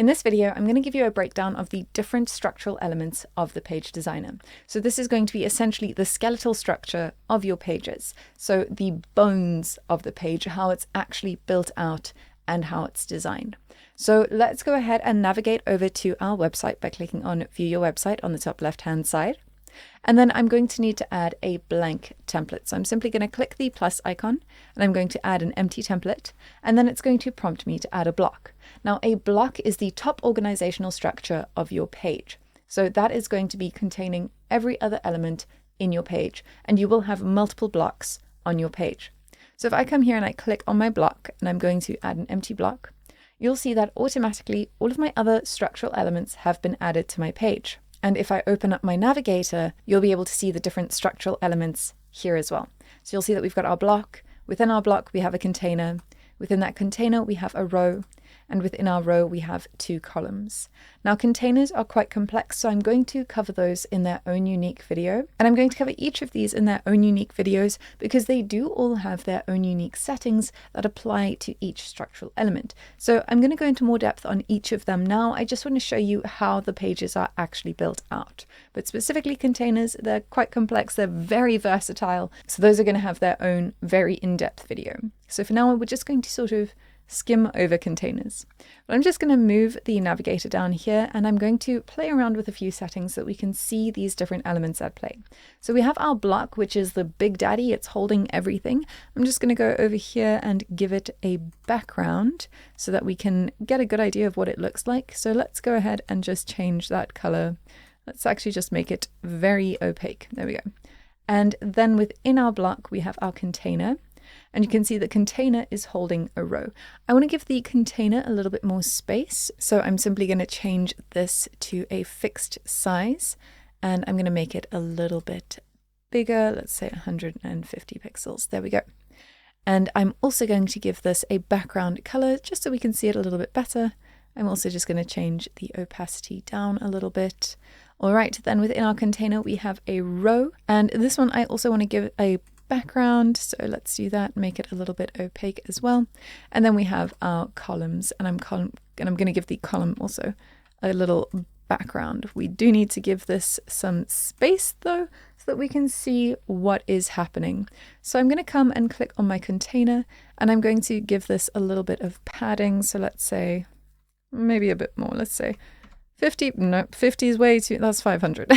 In this video, I'm going to give you a breakdown of the different structural elements of the page designer. So this is going to be essentially the skeletal structure of your pages. So the bones of the page, how it's actually built out and how it's designed. So let's go ahead and navigate over to our website by clicking on View Your Website on the top left-hand side. And then I'm going to need to add a blank template. So I'm simply going to click the plus icon and I'm going to add an empty template. And then it's going to prompt me to add a block. Now a block is the top organizational structure of your page. So that is going to be containing every other element in your page. And you will have multiple blocks on your page. So if I come here and I click on my block and I'm going to add an empty block, you'll see that automatically all of my other structural elements have been added to my page. And if I open up my navigator, you'll be able to see the different structural elements here as well. So you'll see that we've got our block. Within our block, we have a container. Within that container, we have a row. And within our row, we have 2 columns. Now, containers are quite complex, so I'm going to cover those in their own unique video. And I'm going to cover each of these in their own unique videos because they do all have their own unique settings that apply to each structural element. So I'm going to go into more depth on each of them now. I just want to show you how the pages are actually built out. But specifically containers, they're quite complex. They're very versatile. So those are going to have their own very in-depth video. So for now, we're just going to sort of skim over containers. But I'm just going to move the navigator down here and I'm going to play around with a few settings so that we can see these different elements at play. So we have our block, which is the big daddy. It's holding everything. I'm just going to go over here and give it a background so that we can get a good idea of what it looks like. So let's go ahead and just change that color. Let's actually just make it very opaque. There we go. And then within our block, we have our container. And you can see the container is holding a row. I want to give the container a little bit more space. So I'm simply going to change this to a fixed size. And I'm going to make it a little bit bigger. Let's say 150 pixels. There we go. And I'm also going to give this a background color just so we can see it a little bit better. I'm also just going to change the opacity down a little bit. All right, then within our container, we have a row. And this one, I also want to give a background. So let's do that, make it a little bit opaque as well. And then we have our columns and I'm going to give the column also a little background. We do need to give this some space though, so that we can see what is happening. So I'm going to come and click on my container and I'm going to give this a little bit of padding. So let's say maybe a bit more, let's say 50, no, 50 is way too, that's 500.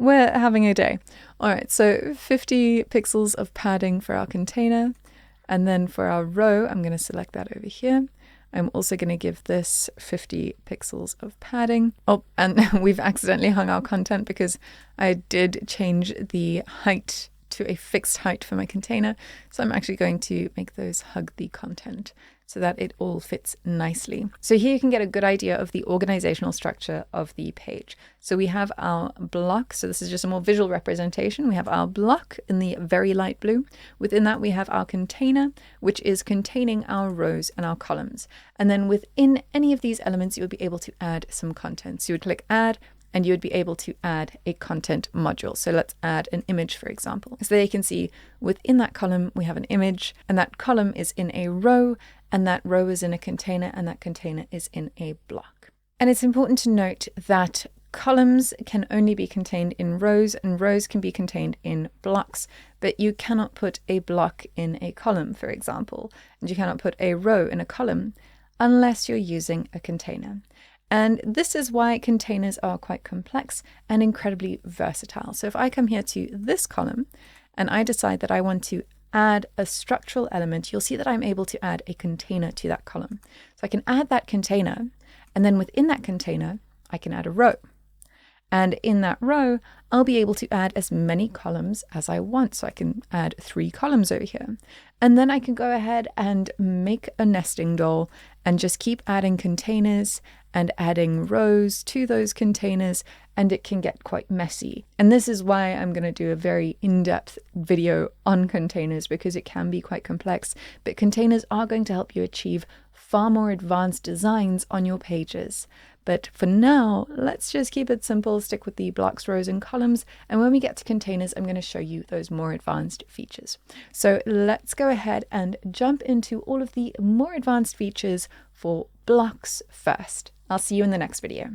We're having a day. All right, so 50 pixels of padding for our container. And then for our row, I'm going to select that over here. I'm also going to give this 50 pixels of padding. Oh, and we've accidentally hung our content because I did change the height to a fixed height for my container. So I'm actually going to make those hug the content so that it all fits nicely. So here you can get a good idea of the organizational structure of the page. So we have our block. So this is just a more visual representation. We have our block in the very light blue. Within that, we have our container, which is containing our rows and our columns. And then within any of these elements, you would be able to add some content. So you would click add, and you would be able to add a content module. So let's add an image, for example. So there you can see within that column, we have an image, and that column is in a row, and that row is in a container, and that container is in a block. And it's important to note that columns can only be contained in rows, and rows can be contained in blocks, but you cannot put a block in a column, for example, and you cannot put a row in a column unless you're using a container. And this is why containers are quite complex and incredibly versatile. So if I come here to this column and I decide that I want to add a structural element, you'll see that I'm able to add a container to that column. So I can add that container, and then within that container, I can add a row. And in that row, I'll be able to add as many columns as I want. So I can add 3 columns over here. And then I can go ahead and make a nesting doll and just keep adding containers and adding rows to those containers, and it can get quite messy. And this is why I'm going to do a very in-depth video on containers, because it can be quite complex, but containers are going to help you achieve far more advanced designs on your pages. But for now, let's just keep it simple, stick with the blocks, rows, and columns. And when we get to containers, I'm going to show you those more advanced features. So let's go ahead and jump into all of the more advanced features for blocks first. I'll see you in the next video.